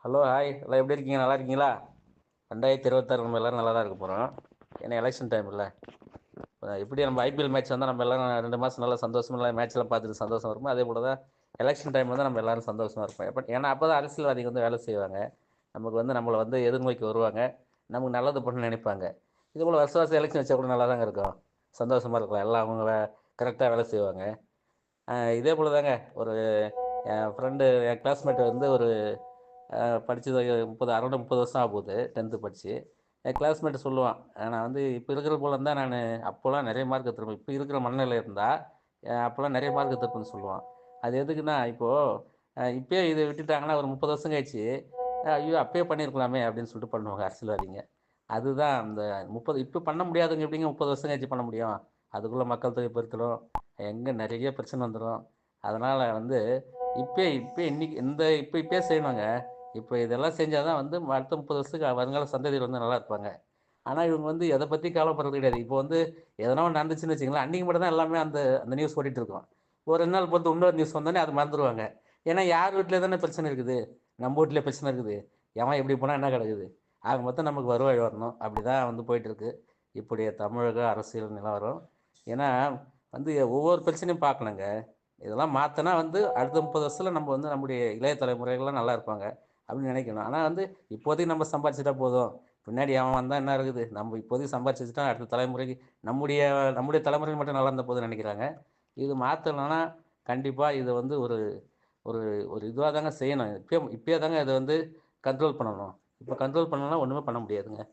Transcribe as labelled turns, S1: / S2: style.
S1: Hello hi எல்லாம் எப்படி இருக்கீங்க? நல்லா இருக்கீங்களா? 2026 நம்ம எல்லோரும் நல்லா தான் இருக்க போகிறோம். ஏன்னா எலெக்ஷன் டைம் இல்லை. எப்படி நம்ம ஐபிஎல் மேட்ச் வந்தால் நம்ம எல்லோரும் 2 மாதம் நல்லா சந்தோஷமாக மேட்ச்லாம் பார்த்துட்டு சந்தோஷம் இருக்கும். அதே போல் தான் எலெக்ஷன் டைம் வந்து நம்ம எல்லோரும் சந்தோஷமாக இருப்போம். பட் ஏன்னா அப்போ தான் அரசியல்வாதிகள் வந்து வேலை செய்வாங்க. நமக்கு வந்து நம்மளை வந்து எதிர்நோக்கி வருவாங்க. நமக்கு நல்லது பண்ண நினைப்பாங்க. இது போல் வருஷம் வருஷம் எலெக்ஷன் வச்சா கூட நல்லா தாங்க இருக்கும். சந்தோஷமாக இருக்கலாம். எல்லாம் அவங்க கரெக்டாக வேலை செய்வாங்க. இதே போல் தாங்க ஒரு என் ஃப்ரெண்டு, என் கிளாஸ்மேட் வந்து ஒரு படித்தது 30 வருஷம் ஆக போகுது. 10th படித்து என் கிளாஸ்மேட் சொல்லுவான், நான் வந்து இப்போ இருக்கிற போல இருந்தால் நான் அப்போல்லாம் நிறைய மார்க் எடுத்துருப்பேன். இப்போ இருக்கிற மனநிலை இருந்தால் அப்போல்லாம் நிறைய மார்க் எடுத்துருப்பேன்னு சொல்லுவான். அது எதுக்குன்னா, இப்போது இப்போயே இதை விட்டுட்டாங்கன்னா ஒரு 30 வருஷம் கழிச்சு ஐயோ அப்பயே பண்ணியிருக்கலாமே அப்படின்னு சொல்லிட்டு பண்ணுவாங்க அரசியல்வாதிங்க. அதுதான் அந்த 30 இப்போ பண்ண முடியாதுங்க. எப்படிங்க 30 வருஷம் கழிச்சு பண்ண முடியும்? அதுக்குள்ளே மக்கள் தொகை பெருத்துடும், எங்கே நிறைய பிரச்சனை வந்துடும். அதனால் வந்து இப்போ இன்னைக்கு இப்பயே செய்யணுங்க. இப்போ இதெல்லாம் செஞ்சால் தான் வந்து அடுத்த 30 வருஷத்துக்கு வருங்கால சந்ததியர் வந்து நல்லா இருப்பாங்க. ஆனால் இவங்க வந்து எதை பற்றி கவலைப்படுறது கிடையாது. இப்போ வந்து எதனா ஒன்று நடந்துச்சுன்னு வச்சுங்களேன், அன்றைக்கி மட்டும் தான் எல்லாமே அந்த அந்த நியூஸ் ஓடிட்டு இருக்கும். ஒரு 2 நாள் பொறுத்து இன்னொரு நியூஸ் வந்தோடனே அதை மறந்துடுவாங்க. ஏன்னா யார் வீட்டில் தானே பிரச்சனை இருக்குது? நம்ம வீட்டிலே பிரச்சனை இருக்குது. எவன் எப்படி போனால் என்ன கிடக்குது? ஆக மொத்தம் நமக்கு வருவாய் வரணும். அப்படி தான் வந்து போயிட்டுருக்கு இப்படிய தமிழக அரசியல் நிலவரம். ஏன்னா வந்து ஒவ்வொரு பிரச்சனையும் பார்க்கணுங்க. இதெல்லாம் மாற்றினா வந்து அடுத்த 30 வருஷத்தில் நம்ம வந்து நம்முடைய இளைய தலைமுறைகள்லாம் நல்லா இருப்பாங்க அப்படின்னு நினைக்கணும். ஆனால் வந்து இப்போதைக்கு நம்ம சம்பாதிச்சிட்டா போதும், பின்னாடி அவன் வந்தால் என்ன இருக்குது, நம்ம இப்போதைக்கு சம்பாதிச்சு வச்சுட்டா அடுத்த தலைமுறைக்கு நம்முடைய நம்முடைய தலைமுறைக்கு மட்டும் நல்லா இருந்த போதுன்னு நினைக்கிறாங்க. இது மாற்றணும்னா கண்டிப்பாக இது வந்து ஒரு ஒரு ஒரு இதுவாக தாங்க செய்யணும். இப்பயே தாங்க இதை வந்து கண்ட்ரோல் பண்ணணும். இப்போ கண்ட்ரோல் பண்ணலன்னா ஒன்றுமே பண்ண முடியாதுங்க.